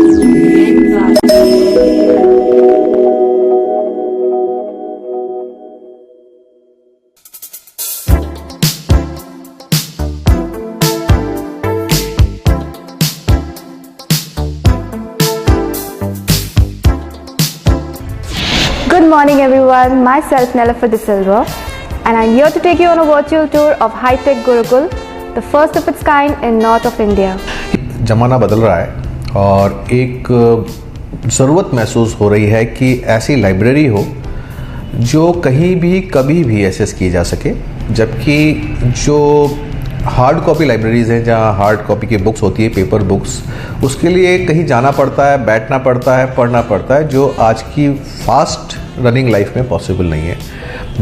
Good morning everyone, myself Nellifar De Silva and I'm here to take you on a virtual tour of High Tech Gurukul, the first of its kind in north of India. ज़माना बदल रहा है और एक ज़रूरत महसूस हो रही है कि ऐसी लाइब्रेरी हो जो कहीं भी कभी भी एक्सेस की जा सके, जबकि जो हार्ड कॉपी लाइब्रेरीज़ हैं जहाँ हार्ड कॉपी की बुक्स होती है, पेपर बुक्स, उसके लिए कहीं जाना पड़ता है, बैठना पड़ता है, पढ़ना पड़ता है, जो आज की फास्ट रनिंग लाइफ में पॉसिबल नहीं है।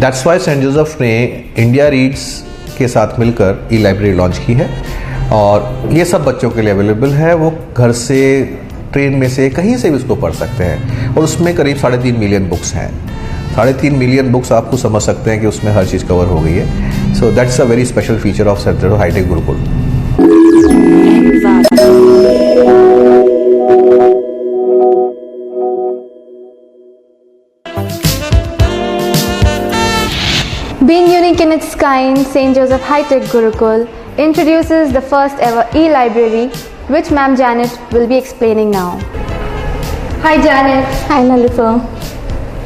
दैट्स वाई सेंट जोसेफ ने इंडिया रीड्स के साथ मिलकर ई लाइब्रेरी लॉन्च की है और ये सब बच्चों के लिए अवेलेबल है। वो घर से, ट्रेन में से, कहीं से भी उसको पढ़ सकते हैं और उसमें करीब 3.5 मिलियन बुक्स हैं। 3.5 मिलियन बुक्स आपको समझ सकते हैं कि उसमें हर चीज़ कवर हो गई है। So that's a very special feature of Saint Joseph high tech Gurukul. Being unique in its kind, St. Joseph High Tech Gurukul introduces the first ever e-library, which Ma'am Janet will be explaining now. Hi Janet. Hi Nellifar.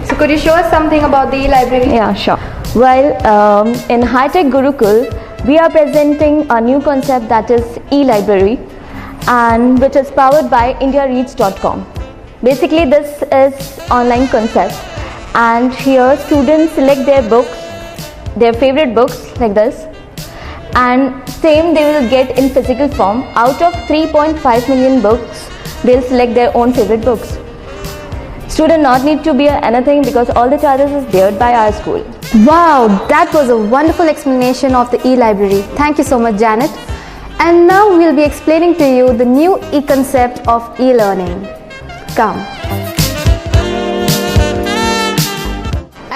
So could you show us something about the e-library? Yeah, sure. Well, in High Tech Gurukul, we are presenting a new concept that is e-library, and which is powered by IndiaReads.com. Basically, this is online concept, and here students select their books, their favorite books like this, and same they will get in physical form. Out of 3.5 million books, they'll select their own favorite books. Student not need to be anything because all the charges is bared by our school. Wow, that was a wonderful explanation of the e-library. Thank you so much, Janet. And now we'll be explaining to you the new e-concept of e-learning. Come.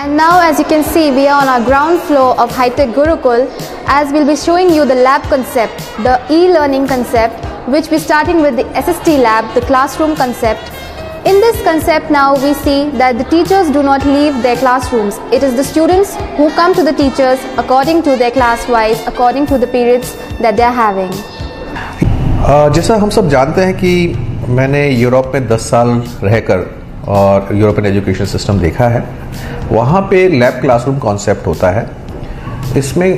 And now, as you can see, we are on our ground floor of High Tech Gurukul, as we'll be showing you the lab concept, the e-learning concept, which we're starting with the SST lab, the classroom concept. In this concept now we see that the teachers do not leave their classrooms. It is the students who come to the teachers according to their class wise, according to the periods that they are having. जैसा हम सब जानते हैं कि मैंने Europe में 10 साल रहकर और यूरोपियन एजुकेशन सिस्टम देखा है। वहाँ पे लैब क्लासरूम कॉन्सेप्ट होता है। इसमें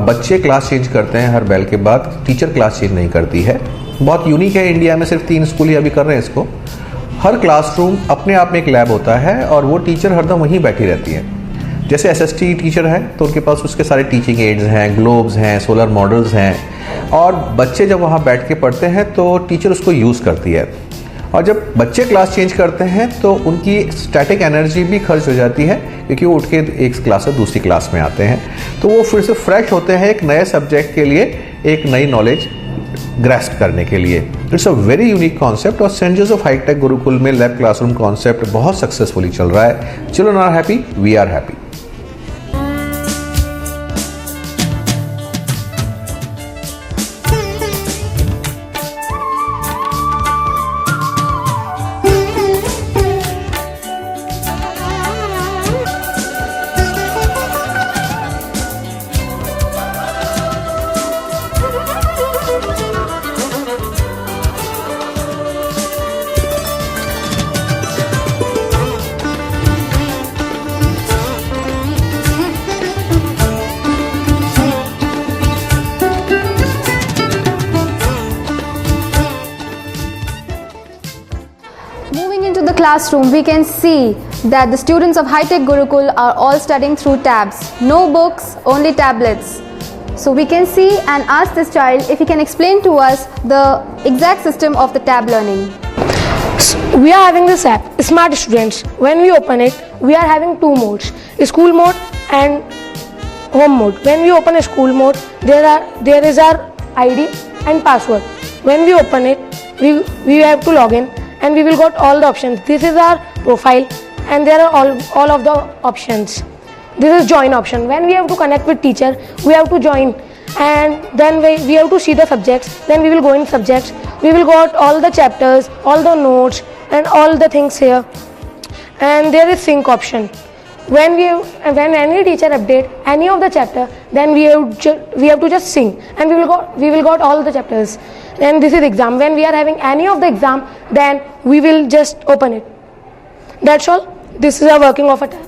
बच्चे क्लास चेंज करते हैं हर बेल के बाद, टीचर क्लास चेंज नहीं करती है। बहुत यूनिक है, इंडिया में सिर्फ 3 स्कूल ही अभी कर रहे हैं इसको। हर क्लासरूम अपने आप में एक लैब होता है और वो टीचर हरदम वहीं बैठी रहती है। जैसे एसएसटी टीचर है तो उनके पास उसके सारे टीचिंग एड्स हैं, ग्लोब्स हैं, सोलर मॉडल्स हैं और बच्चे जब वहाँ बैठ के पढ़ते हैं तो टीचर उसको यूज़ करती है। और जब बच्चे क्लास चेंज करते हैं तो उनकी स्टैटिक एनर्जी भी खर्च हो जाती है, क्योंकि वो उठ के एक क्लास से दूसरी क्लास में आते हैं तो वो फिर से फ्रेश होते हैं एक नए सब्जेक्ट के लिए, एक नई नॉलेज ग्रैस्प करने के लिए। It's a very unique concept और Saint Joseph high tech Gurukul में लैब क्लासरूम कॉन्सेप्ट बहुत सक्सेसफुली चल रहा है। Children are happy, we are happy. Classroom, we can see that the students of High Tech Gurukul are all studying through tabs. No books, only tablets. So we can see and ask this child if he can explain to us the exact system of the tab learning. We are having this app, Smart Students. When we open it, we are having 2 modes, school mode and home mode. When we open a school mode, there is our ID and password. When we open it, we have to log in and we will got all the options. This is our profile and there are all of the options. This is join option. When we have to connect with teacher, we have to join and then we have to see the subjects. Then we will go in subjects. We will got all the chapters, all the notes, and all the things here. And there is sync option. When any teacher update any of the chapter, then we have to just sing, and we will got all the chapters. And this is exam. When we are having any of the exam, then we will just open it. That's all. This is a working of a tab.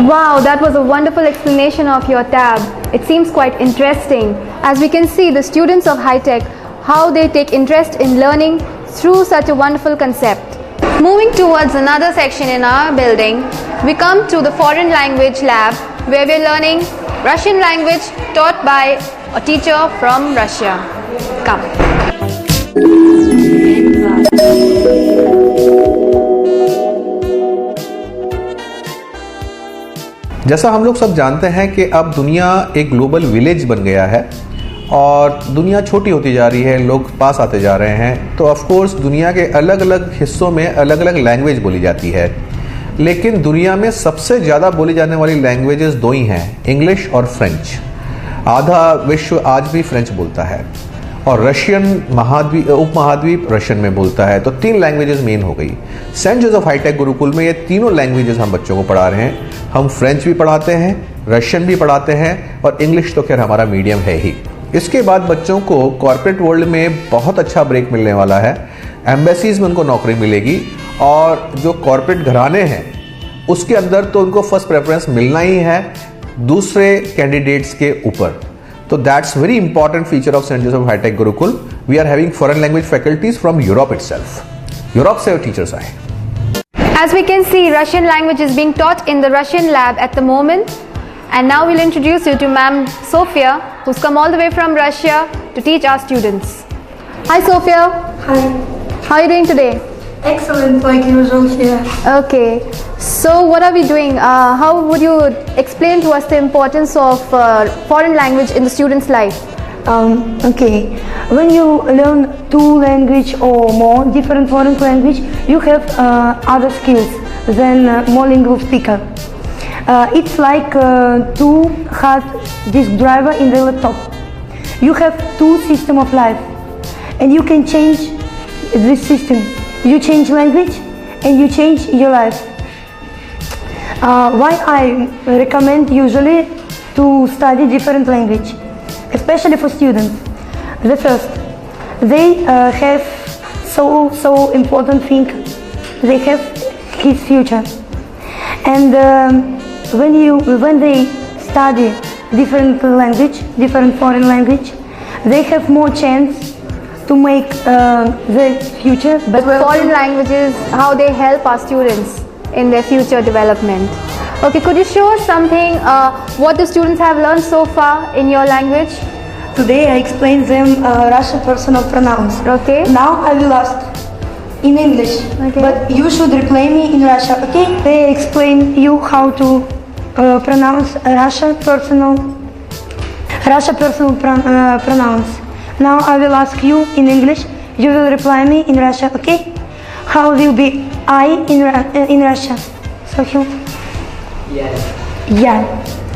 Wow, that was a wonderful explanation of your tab. It seems quite interesting. As we can see, the students of High Tech, how they take interest in learning through such a wonderful concept. Moving towards another section in our building, we come to the foreign language lab, where we're learning Russian language taught by a teacher from Russia. Come. जैसा हम लोग सब जानते हैं कि अब दुनिया एक ग्लोबल विलेज बन गया है और दुनिया छोटी होती जा रही है, लोग पास आते जा रहे हैं, तो ऑफ कोर्स दुनिया के अलग अलग हिस्सों में अलग अलग लैंग्वेज बोली जाती है। लेकिन दुनिया में सबसे ज़्यादा बोली जाने वाली लैंग्वेजेस दो ही हैं, इंग्लिश और फ्रेंच। आधा विश्व आज भी फ्रेंच बोलता है और रशियन उपमहाद्वीप रशियन में बोलता है, तो 3 लैंग्वेजेस मेन हो गई। सेंट जोसेफ हाईटेक गुरुकुल में ये तीनों लैंग्वेजेस हम बच्चों को पढ़ा रहे हैं। हम फ्रेंच भी पढ़ाते हैं, रशियन भी पढ़ाते हैं और इंग्लिश तो खैर हमारा मीडियम है ही। इसके बाद बच्चों को कॉर्पोरेट वर्ल्ड में बहुत अच्छा ब्रेक मिलने वाला है। एम्बेसीज में उनको नौकरी मिलेगी और जो कॉर्पोरेट घराने हैं उसके अंदर तो उनको फर्स्ट प्रेफरेंस मिलना ही है दूसरे कैंडिडेट्स के ऊपर। तो that's very important feature of Saint Joseph high tech Gurukul. We are having foreign language faculties from Europe itself. Europe से टीचर्स आए। As we can see, Russian language is being taught in the Russian lab at the moment. And now we'll introduce you to Ma'am Sofia, who's come all the way from Russia to teach our students. Hi Sofia. Hi. How are you doing today? Excellent, like usual here. Okay. So what are we doing? How would you explain to us the importance of foreign language in the student's life? Okay. When you learn 2 language or more different foreign language, you have other skills than monolingual speaker. It's like to have disk driver in the laptop. You have 2 system of life, and you can change this system. You change language, and you change your life. Why I recommend usually to study different language, especially for students. The first, they have so important thing. They have his future, and when they study different language, different foreign language, they have more chance to make their future better. Foreign languages, how they help our students in their future development. Okay, could you show us something, what the students have learned so far in your language? Today I explain them Russian personal pronouns. Okay. Now I will ask in English, Okay. but you should reply me in Russian. Okay? They explain you how to pronounce Russian personal pronouns. Now I will ask you in English. You will reply me in Russian. Okay? How will be I in Russian? So you. Yeah.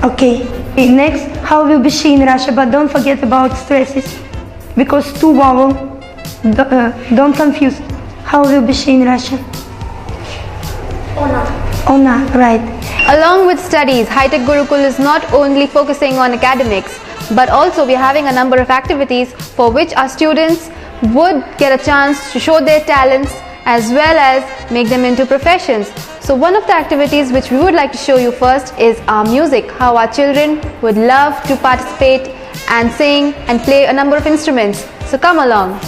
Okay. Next, how will be she in Russia? But don't forget about stresses, because 2 vowel. Don't confuse. How will be she in Russia? Ona, right. Along with studies, High Tech Gurukul is not only focusing on academics, but also we are having a number of activities for which our students would get a chance to show their talents as well as make them into professions. So one of the activities which we would like to show you first is our music, how our children would love to participate and sing and play a number of instruments. So come along.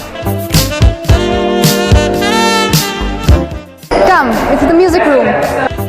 Come, it's the music room.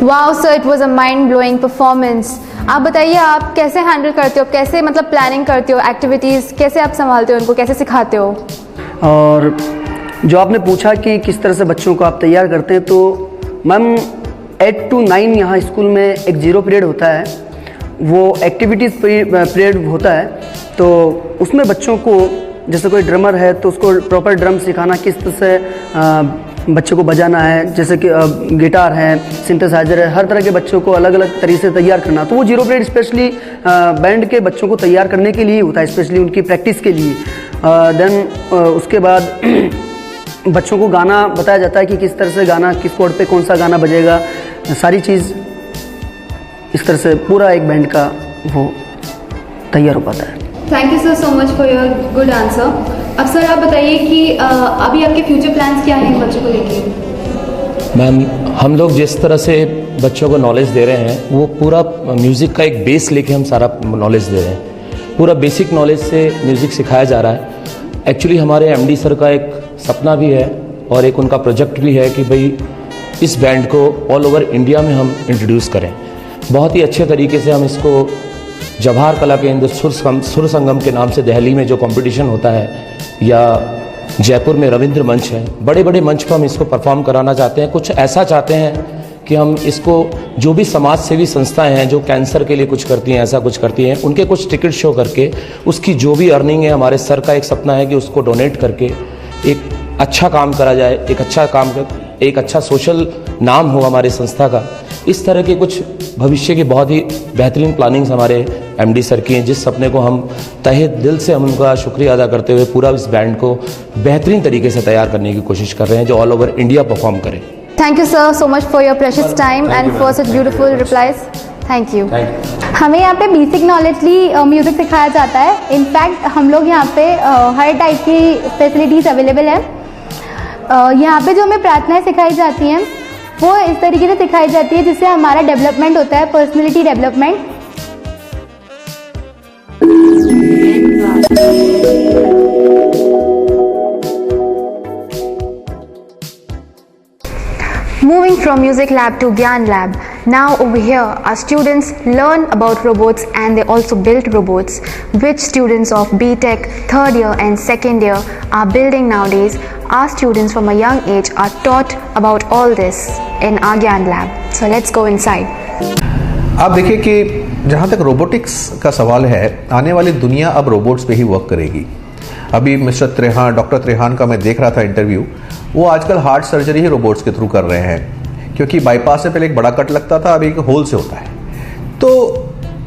Wow sir, it was a mind blowing performance. आप बताइए, आप कैसे handle करते हो, कैसे मतलब planning करते हो एक्टिविटीज़, कैसे आप संभालते हो उनको, कैसे सिखाते हो? और जो आपने पूछा कि किस तरह से बच्चों को आप तैयार करते हैं, तो मैम 8 to 9 यहाँ स्कूल में एक 0 पीरियड होता है, वो एक्टिविटीज़ पीरियड होता है। तो उसमें बच्चों को, जैसे कोई ड्रमर है तो उसको प्रॉपर ड्रम सिखाना, किस तरह से बच्चों को बजाना है, जैसे कि गिटार है, सिंथेसाइजर है, हर तरह के बच्चों को अलग अलग तरीके से तैयार करना। तो वो 0 पीरियड स्पेशली बैंड के बच्चों को तैयार करने के लिए होता है, स्पेशली उनकी प्रैक्टिस के लिए। देन उसके बाद बच्चों को गाना बताया जाता है कि किस तरह से गाना, किस कोड पे कौन सा गाना बजेगा, सारी चीज़ इस तरह से पूरा एक बैंड का वो तैयार हो पाता है। Thank you sir so much for your good answer. अब सर आप बताइए कि अभी आपके फ्यूचर प्लान्स क्या हैं बच्चों को लेके? मैम, हम लोग जिस तरह से बच्चों को नॉलेज दे रहे हैं, वो पूरा म्यूज़िक का एक बेस लेके हम सारा नॉलेज दे रहे हैं। पूरा बेसिक नॉलेज से म्यूज़िक सिखाया जा रहा है। एक्चुअली हमारे एमडी सर का एक सपना भी है और एक उनका प्रोजेक्ट भी है कि भाई इस बैंड को ऑल ओवर इंडिया में हम इंट्रोड्यूस करें। बहुत ही अच्छे तरीके से हम इसको जवाहर कला केंद्र सुर संगम के नाम से दिल्ली में जो कंपटीशन होता है, या जयपुर में रविंद्र मंच है, बड़े बड़े मंच पर हम इसको परफॉर्म कराना चाहते हैं। कुछ ऐसा चाहते हैं कि हम इसको, जो भी समाज सेवी संस्थाएं हैं जो कैंसर के लिए कुछ करती हैं, ऐसा कुछ करती हैं, उनके कुछ टिकट शो करके उसकी जो भी अर्निंग है, हमारे सर का एक सपना है कि उसको डोनेट करके एक अच्छा काम करा जाए, एक अच्छा सोशल नाम हो हमारे संस्था का। इस तरह के कुछ भविष्य की बहुत ही बेहतरीन प्लानिंग्स हमारे एमडी सर की हैं, जिस सपने को हम तहे दिल से हम उनका शुक्रिया अदा करते हुए पूरा इस बैंड को बेहतरीन तरीके से तैयार करने की कोशिश कर रहे हैं, जो ऑल ओवर इंडिया परफॉर्म करे। Thank you sir so much for your precious time and for such beautiful replies. Thank you. हमें यहाँ पे बेसिक नॉलेजली म्यूज़िक सिखाया जाता है। इनफैक्ट हम लोग यहाँ पे हर टाइप की फैसिलिटीज़ अवेलेबल हैं। यहाँ पे जो हमें प्रार्थनाएं सिखाई जाती हैं वो इस तरीके से सिखाई जाती है जिससे हमारा डेवलपमेंट होता है, personality development. Moving from Music Lab to Gyan Lab, now over here our students learn about robots and they also build robots, which students of BTech 3rd year and 2nd year are building nowadays. Our students from a young age are taught about all this in our Gyan Lab. So let's go inside. आप देखिए कि जहाँ तक robotics का सवाल है, आने वाली दुनिया अब रोबोट्स पे ही वर्क करेगी। अभी मिस्टर त्रेहान, डॉक्टर त्रेहान का मैं देख रहा था इंटरव्यू, वो आजकल हार्ट सर्जरी ही रोबोट्स के थ्रू कर रहे हैं, क्योंकि बाईपास से पहले एक बड़ा कट लगता था, अभी एक होल से होता है। तो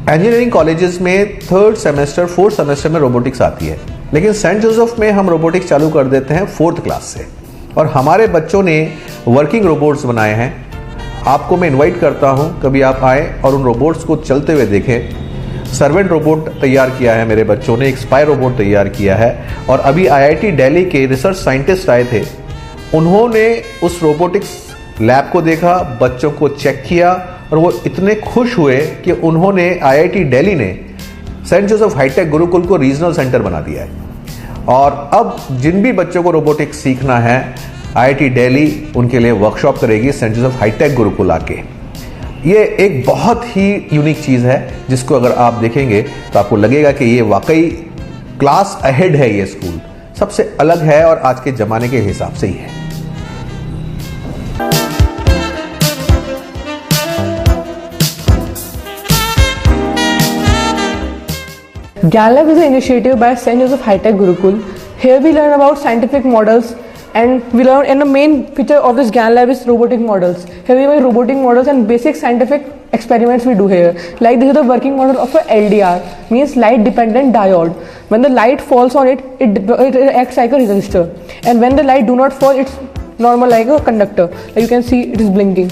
इंजीनियरिंग कॉलेजेस में 3rd सेमेस्टर 4th सेमेस्टर में रोबोटिक्स आती है, लेकिन सेंट जोसेफ में हम रोबोटिक्स चालू कर देते हैं 4th क्लास से, और हमारे बच्चों ने वर्किंग रोबोट्स बनाए हैं। आपको मैं इनवाइट करता हूं, कभी आप आए और उन रोबोट्स को चलते हुए देखें। सर्वेंट रोबोट तैयार किया है मेरे बच्चों ने, एक स्पाई रोबोट तैयार किया है, और अभी आईआईटी दिल्ली के रिसर्च साइंटिस्ट आए थे, उन्होंने उस रोबोटिक्स लैब को देखा, बच्चों को चेक किया, और वो इतने खुश हुए कि उन्होंने आईआईटी दिल्ली ने सेंट जोसेफ हाईटेक गुरुकुल को रीजनल सेंटर बना दिया है। और अब जिन भी बच्चों को रोबोटिक्स सीखना है, आईआईटी दिल्ली उनके लिए वर्कशॉप करेगी सेंट जोसेफ हाईटेक गुरुकुल आके। ये एक बहुत ही यूनिक चीज़ है, जिसको अगर आप देखेंगे तो आपको लगेगा कि ये वाकई क्लास अहेड है, ये स्कूल सबसे अलग है और आज के ज़माने के हिसाब से ही है। Gyan Lab is an initiative by St. Joseph High-Tech Gurukul. Here we learn about scientific models, and we learn, and the main feature of this Gyan Lab is robotic models. Here we make robotic models and basic scientific experiments we do here. Like this is the working model of a LDR, means light dependent diode. When the light falls on it, it acts like a resistor, and when the light do not fall, it's normal like a conductor. Like you can see it is blinking,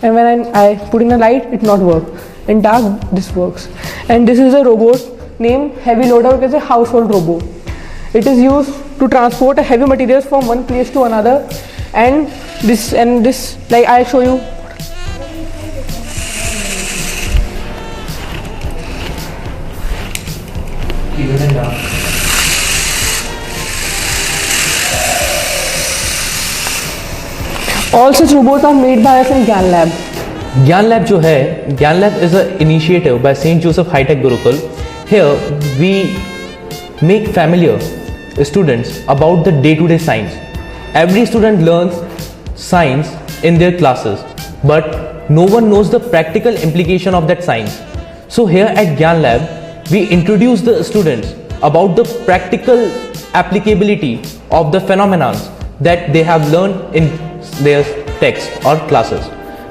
and when I put in a light, it not work. In dark this works. And this is a robot named Heavy Loader, which is a household robot. It is used to transport heavy materials from one place to another, and this like I'll show you. All such robots are made by us in Gyan Lab. ज्ञान lab जो है, ज्ञान lab is an initiative by St. Joseph High Tech Gurukul. Here we make familiar students about the day-to-day science. Every student learns science in their classes, but no one knows the practical implication of that science. So here at Gyan Lab, we introduce the students about the practical applicability of the phenomena that they have learned in their text or classes.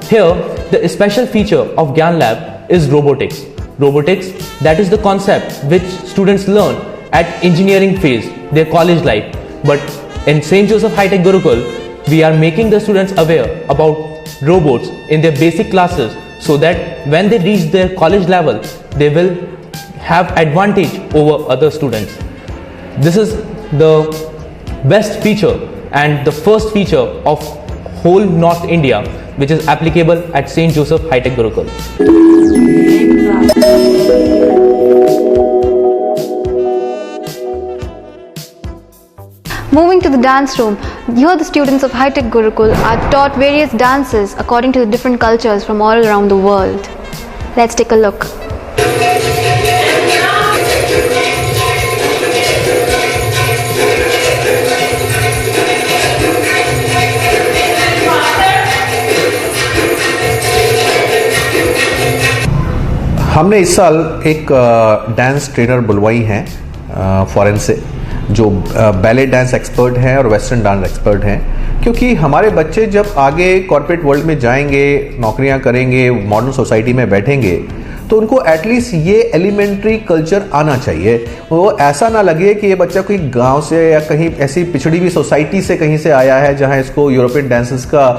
Here, the special feature of Gyan Lab is robotics. Robotics, that is the concept which students learn at engineering phase, their college life. But in St. Joseph High Tech Gurukul, we are making the students aware about robots in their basic classes so that when they reach their college level, they will have advantage over other students. This is the best feature and the first feature of whole North India, which is applicable at St. Joseph High Tech Gurukul. Moving to the dance room, here the students of High Tech Gurukul are taught various dances according to the different cultures from all around the world. Let's take a look. हमने इस साल एक dance trainer बुलवाई हैं foreign से, जो ballet dance expert हैं और western dance expert हैं, क्योंकि हमारे बच्चे जब आगे कॉर्पोरेट वर्ल्ड में जाएंगे, नौकरियां करेंगे, मॉडर्न सोसाइटी में बैठेंगे, तो उनको एटलीस्ट ये एलिमेंट्री कल्चर आना चाहिए। वो ऐसा ना लगे कि ये बच्चा कोई गांव से या कहीं ऐसी पिछड़ी हुई सोसाइटी से कहीं से आया है जहां इसको यूरोपियन डांसेस का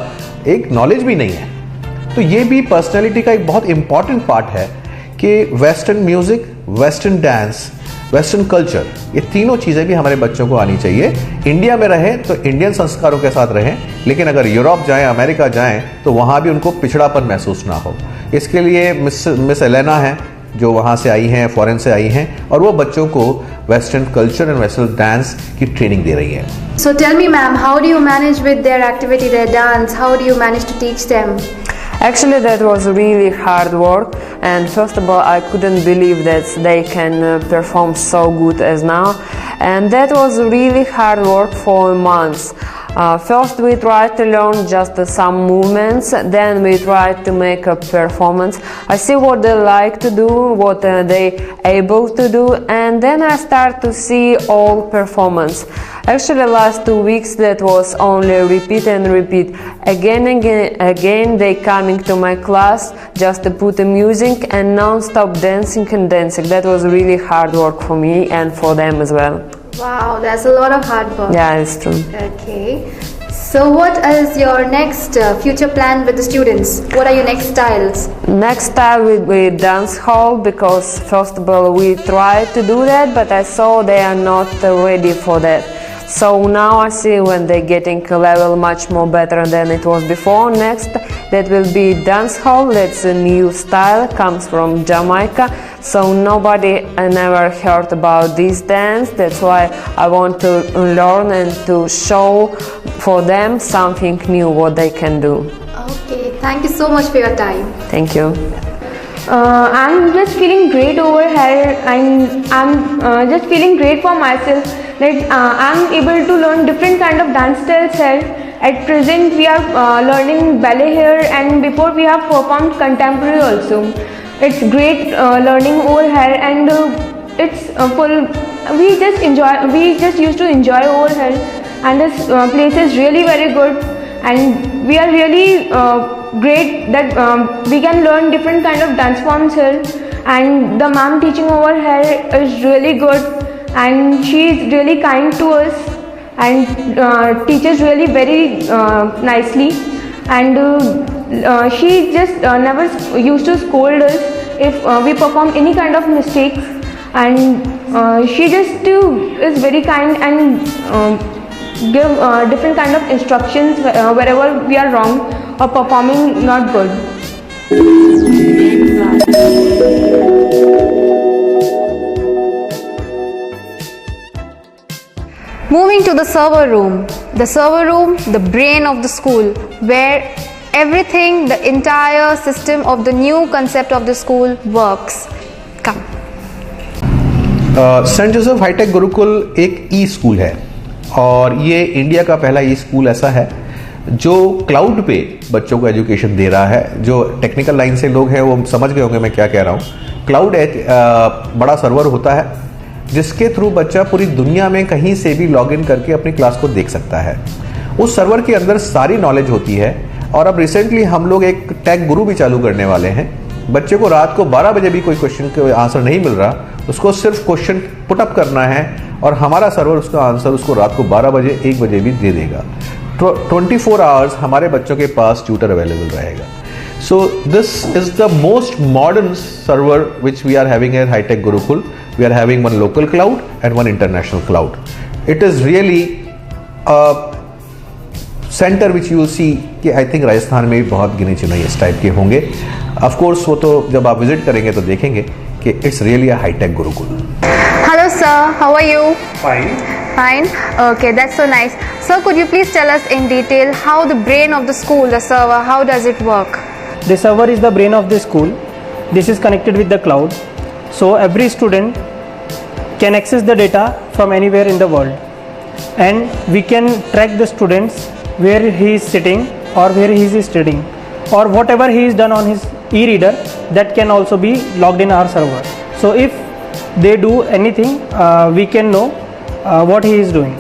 एक नॉलेज भी नहीं है। तो ये भी पर्सनैलिटी का एक बहुत इंपॉर्टेंट पार्ट है कि western music, western dance, western culture, ये तीनों चीज़ें भी हमारे बच्चों को आनी चाहिए। इंडिया में रहें तो इंडियन संस्कारों के साथ रहें, लेकिन अगर यूरोप जाएं, अमेरिका जाएं, तो वहाँ भी उनको पिछड़ापन महसूस ना हो। इसके लिए मिस एलेना हैं, जो वहाँ से आई हैं, फॉरेन से आई हैं, और वो बच्चों को western culture and western dance की ट्रेनिंग दे रही है। So tell me, ma'am, how do you manage with their activity, their dance? How do you manage to teach them? Actually, that was really hard work, and first of all, I couldn't believe that they can perform so good as now, and that was really hard work for months. First we tried to learn just some movements, then we tried to make a performance. I see what they like to do, what they able to do, and then I start to see all performance. Actually, last 2 weeks that was only repeat and repeat. Again they coming to my class just to put the music and non-stop dancing and dancing. That was really hard work for me and for them as well. Wow, that's a lot of hard work. Yeah, it's true. Okay. So what is your next future plan with the students? What are your next styles? Next style will be dance hall, because first of all we tried to do that, but I saw they are not ready for that. So now I see when they're getting a level much more better than it was before. Next, that will be dance hall. That's a new style, comes from Jamaica. So nobody never heard about this dance. That's why I want to learn and to show for them something new, what they can do. Okay, thank you so much for your time. Thank you. I'm just feeling great over here, and I'm just feeling great for myself that I'm able to learn different kind of dance styles here. At present we are learning ballet here, and before we have performed contemporary also. It's great learning over here, and it's full. We just used to enjoy over here, and this place is really very good, and we are really great that we can learn different kind of dance forms here, and the ma'am teaching over here is really good, and she is really kind to us and teaches really very nicely, and she just never used to scold us if we perform any kind of mistakes, and she just is very kind and give different kind of instructions wherever we are wrong or performing not good. Moving to the server room. The server room, the brain of the school, where everything, the entire system of the new concept of the school works. Come. Saint Joseph high tech Gurukul एक e school है और ये India का पहला ई school ऐसा है जो cloud पे बच्चों को एजुकेशन दे रहा है। जो टेक्निकल लाइन से लोग हैं वो समझ गए होंगे मैं क्या कह रहा हूँ। क्लाउड एक बड़ा सर्वर होता है जिसके थ्रू बच्चा पूरी दुनिया में कहीं से भी लॉग इन करके अपनी क्लास को देख सकता है। उस सर्वर के अंदर सारी नॉलेज होती है और अब रिसेंटली हम लोग एक टेक गुरु भी चालू करने वाले हैं। बच्चे को रात को 12 बजे भी कोई क्वेश्चन का आंसर नहीं मिल रहा, उसको सिर्फ क्वेश्चन पुटअप करना है और हमारा सर्वर उसका आंसर उसको रात को 12 बजे 1 बजे भी दे देगा। 24 आवर्स हमारे बच्चों के पास ट्यूटर अवेलेबल रहेगा। So this is the most modern server which we are having at High Tech Gurukul. We are having one local cloud and one international cloud. It is really centre which you see कि I think Rajasthan में भी बहुत गिने चुने इस type के होंगे। Of course वो तो जब आप विजिट करेंगे तो देखेंगे कि it's really a high tech Gurukul. Hello sir, how are you? Fine. Fine. Okay, that's so nice. Sir, could you please tell us in detail how the brain of the school, the server, how does it work? The server is the brain of the school. This is connected with the cloud. So every student can access the data from anywhere in the world. And we can track the students where he is sitting or where he is studying, or whatever he is done on his e-reader, that can also be logged in our server. So if they do anything, we can know what he is doing.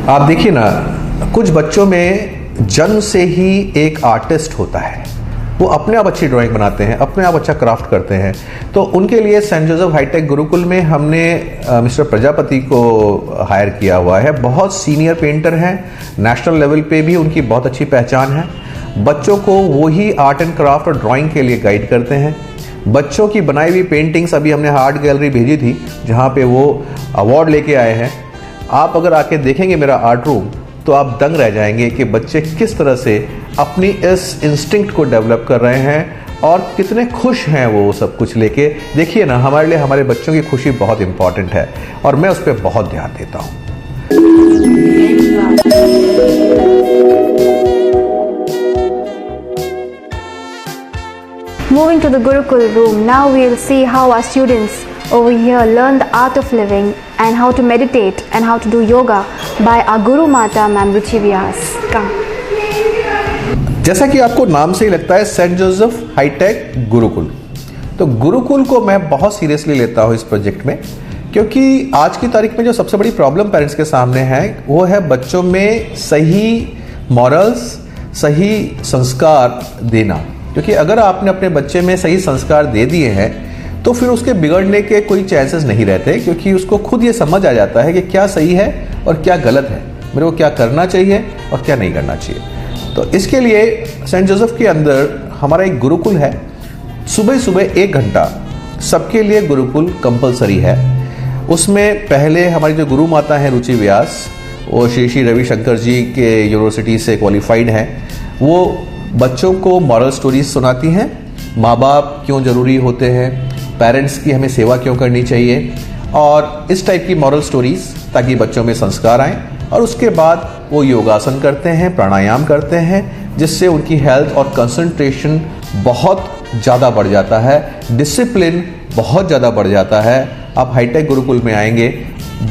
आप देखिए ना, कुछ बच्चों में जन्म से ही एक artist होता है। वो अपने आप अच्छी ड्राइंग बनाते हैं, अपने आप अच्छा क्राफ्ट करते हैं। तो उनके लिए सेंट जोसेफ हाईटेक गुरुकुल में हमने मिस्टर प्रजापति को हायर किया हुआ है। बहुत सीनियर पेंटर हैं, नेशनल लेवल पे भी उनकी बहुत अच्छी पहचान है। बच्चों को वही आर्ट एंड क्राफ्ट और ड्राइंग के लिए गाइड करते हैं। बच्चों की बनाई हुई पेंटिंग्स अभी हमने आर्ट गैलरी भेजी थी जहाँ पे वो अवार्ड लेके आए हैं। आप अगर आके देखेंगे मेरा आर्ट रूम तो आप दंग रह जाएंगे कि बच्चे किस तरह से अपनी इस इंस्टिंक्ट को डेवलप कर रहे हैं और कितने खुश हैं वो सब कुछ लेके। देखिए ना, हमारे लिए हमारे बच्चों की खुशी बहुत इंपॉर्टेंट है और मैं उस पर बहुत ध्यान देता हूँ। Moving to the Gurukul room, now we'll see how our students over here learn the art of living and how to meditate and how to do yoga by our Guru Mata Ma'am Ruchi Vyas. Come. जैसा कि आपको नाम से ही लगता है Saint Joseph high tech Gurukul, तो गुरुकुल को मैं बहुत सीरियसली लेता हूँ इस प्रोजेक्ट में, क्योंकि आज की तारीख में जो सबसे बड़ी प्रॉब्लम पेरेंट्स के सामने है वो है बच्चों में सही मॉरल्स, सही संस्कार देना। क्योंकि अगर आपने अपने बच्चे में सही संस्कार दे दिए हैं तो फिर उसके बिगड़ने के कोई चांसेस नहीं रहते, क्योंकि उसको खुद ये समझ आ जाता है कि क्या सही है और क्या गलत है, मेरे को क्या करना चाहिए और क्या नहीं करना चाहिए। तो इसके लिए सेंट जोसेफ के अंदर हमारा एक गुरुकुल है। सुबह सुबह 1 घंटा सबके लिए गुरुकुल कंपलसरी है। उसमें पहले हमारी जो गुरु माता हैं रुचि व्यास, वो श्री श्री रविशंकर जी के यूनिवर्सिटी से क्वालिफाइड हैं। वो बच्चों को मॉरल स्टोरीज सुनाती हैं, माँ बाप क्यों ज़रूरी होते हैं, पेरेंट्स की हमें सेवा क्यों करनी चाहिए, और इस टाइप की मॉरल स्टोरीज, ताकि बच्चों में संस्कार आएँ। और उसके बाद वो योगासन करते हैं, प्राणायाम करते हैं, जिससे उनकी हेल्थ और कंसंट्रेशन बहुत ज़्यादा बढ़ जाता है, डिसिप्लिन बहुत ज़्यादा बढ़ जाता है। आप हाईटेक गुरुकुल में आएंगे,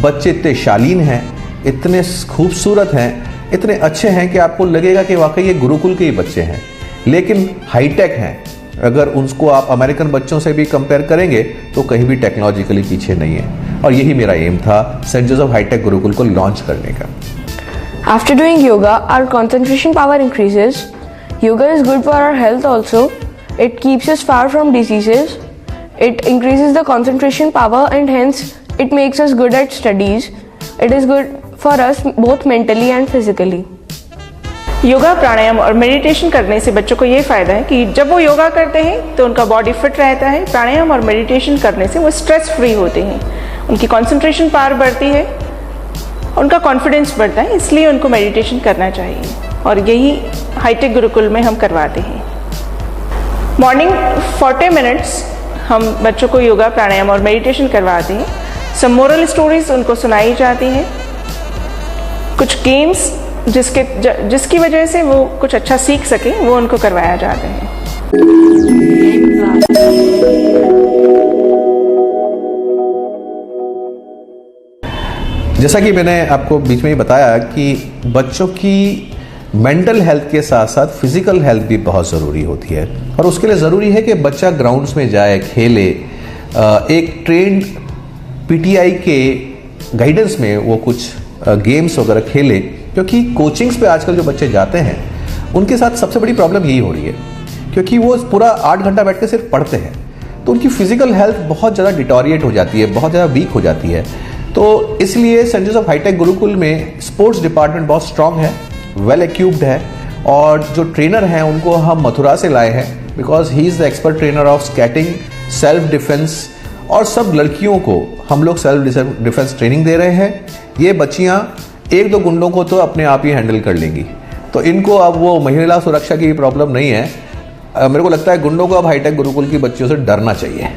बच्चे इतने शालीन हैं, इतने खूबसूरत हैं, इतने अच्छे हैं कि आपको लगेगा कि वाकई ये गुरुकुल के ही बच्चे हैं, लेकिन हाईटेक हैं। अगर उसको आप अमेरिकन बच्चों से भी कंपेयर करेंगे तो कहीं भी टेक्नोलॉजिकली पीछे नहीं है। और यही मेरा एम था सेंट जोसेफ हाईटेक गुरुकुल को लॉन्च करने का। After doing yoga, our concentration power increases. Yoga is good for our health also. It keeps us far from diseases. It increases the concentration power and hence it makes us good at studies. It is good for us both mentally and physically. Yoga, प्राणायाम और meditation करने से बच्चों को ये फ़ायदा है कि जब वो योगा करते हैं तो उनका बॉडी फिट रहता है। प्राणायाम और मेडिटेशन करने से वो स्ट्रेस फ्री होते हैं, उनकी कंसंट्रेशन पावर बढ़ती है, उनका कॉन्फिडेंस बढ़ता है। इसलिए उनको मेडिटेशन करना चाहिए और यही हाईटेक गुरुकुल में हम करवाते हैं। मॉर्निंग 40 मिनट्स हम बच्चों को योगा, प्राणायाम और मेडिटेशन करवाते हैं। सब मोरल स्टोरीज उनको सुनाई जाती हैं, कुछ गेम्स जिसकी वजह से वो कुछ अच्छा सीख सके वो उनको करवाया जाते हैं। जैसा कि मैंने आपको बीच में ही बताया कि बच्चों की मेंटल हेल्थ के साथ साथ फिजिकल हेल्थ भी बहुत ज़रूरी होती है, और उसके लिए ज़रूरी है कि बच्चा ग्राउंड्स में जाए, खेले, एक ट्रेंड पीटीआई के गाइडेंस में वो कुछ गेम्स वगैरह खेले। क्योंकि कोचिंग्स पे आजकल जो बच्चे जाते हैं उनके साथ सबसे बड़ी प्रॉब्लम यही हो रही है, क्योंकि वो पूरा 8 घंटा बैठ के सिर्फ पढ़ते हैं, तो उनकी फिजिकल हेल्थ बहुत ज़्यादा डिटोरिएट हो जाती है, बहुत ज़्यादा वीक हो जाती है। तो इसलिए सेंट जोसेफ हाईटेक गुरुकुल में स्पोर्ट्स डिपार्टमेंट बहुत स्ट्रांग है, वेल एक्यूप्ड है, और जो ट्रेनर हैं उनको हम मथुरा से लाए हैं, because he is the expert trainer of skating, self defence, और सब लड़कियों को हम लोग सेल्फ डिफेंस ट्रेनिंग दे रहे हैं। ये बच्चियां 1-2 गुंडों को तो अपने आप ही हैंडल कर लेंगी, तो इनको अब वो महिला सुरक्षा की प्रॉब्लम नहीं है। मेरे को लगता है गुंडों को अब हाईटेक गुरुकुल की बच्चियों से डरना चाहिए।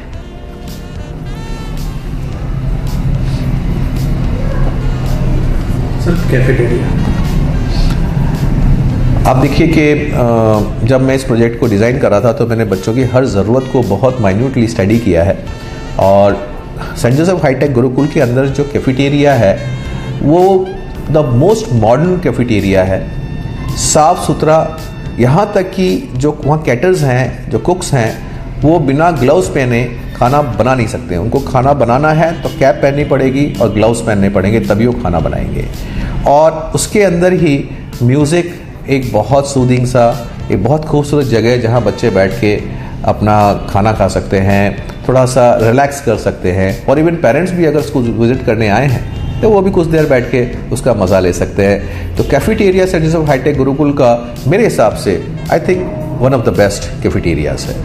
सर, कैफेटेरिया आप देखिए कि जब मैं इस प्रोजेक्ट को डिज़ाइन कर रहा था तो मैंने बच्चों की हर ज़रूरत को बहुत माइन्यूटली स्टडी किया है, और सेंट जोसेफ हाईटेक गुरुकुल के अंदर जो कैफेटेरिया है वो द मोस्ट मॉडर्न कैफेटेरिया है, साफ़ सुथरा, यहाँ तक कि जो वहाँ कैटर्स हैं, जो कुक्स हैं, वो बिना ग्लव्स पहने खाना बना नहीं सकते। उनको खाना बनाना है तो कैप पहननी पड़ेगी और ग्लव्स पहनने पड़ेंगे, तभी वो खाना बनाएंगे। और उसके अंदर ही म्यूज़िक, एक बहुत सूदिंग सा, एक बहुत खूबसूरत जगह है जहाँ बच्चे बैठ के अपना खाना खा सकते हैं, थोड़ा सा रिलैक्स कर सकते हैं, और इवन पेरेंट्स भी अगर स्कूल विजिट करने आए हैं तो वो भी कुछ देर बैठ के उसका मज़ा ले सकते हैं। तो cafeteria Saint Joseph high tech Gurukul का मेरे हिसाब से I think one of the best cafeterias है।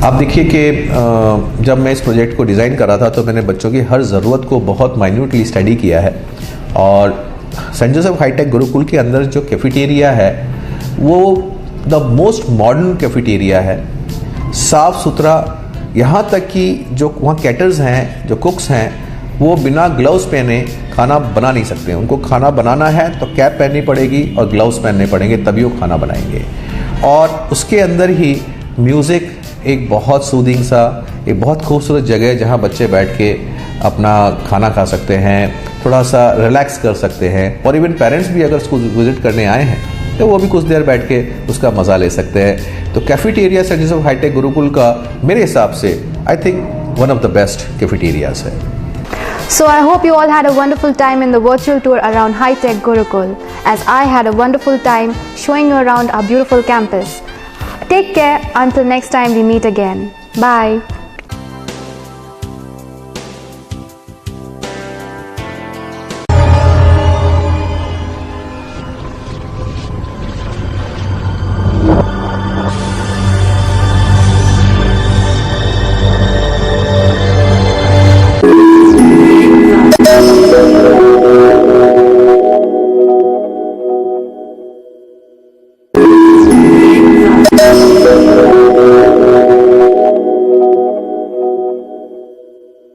आप देखिए कि जब मैं इस प्रोजेक्ट को डिज़ाइन कर रहा था तो मैंने बच्चों की हर ज़रूरत को बहुत माइन्यूटली स्टडी किया है, और सेंट जोसेफ हाईटेक गुरुकुल के अंदर जो कैफेटेरिया है वो द मोस्ट मॉडर्न कैफेटेरिया है, साफ़ सुथरा, यहाँ तक कि जो वहाँ कैटर्स हैं, जो कुक्स हैं, वो बिना ग्लव्स पहने खाना बना नहीं सकते। उनको खाना बनाना है तो कैप पहननी पड़ेगी और ग्लव्स पहनने पड़ेंगे, तभी वो खाना बनाएंगे। और उसके अंदर ही म्यूज़िक, एक बहुत सूदिंग सा, एक बहुत खूबसूरत जगह है जहाँ बच्चे बैठ के अपना खाना खा सकते हैं, थोड़ा सा रिलैक्स कर सकते हैं, और इवन पेरेंट्स भी अगर स्कूल विजिट करने आए हैं तो वो भी कुछ देर बैठ के उसका मज़ा ले सकते हैं। तो cafeteria Saint Joseph high tech Gurukul का मेरे हिसाब से I think one of the best cafeterias है। So I hope you all had a wonderful time in the virtual tour around High-Tech Gurukul, as I had a wonderful time showing you around our beautiful campus. Take care until next time we meet again. Bye.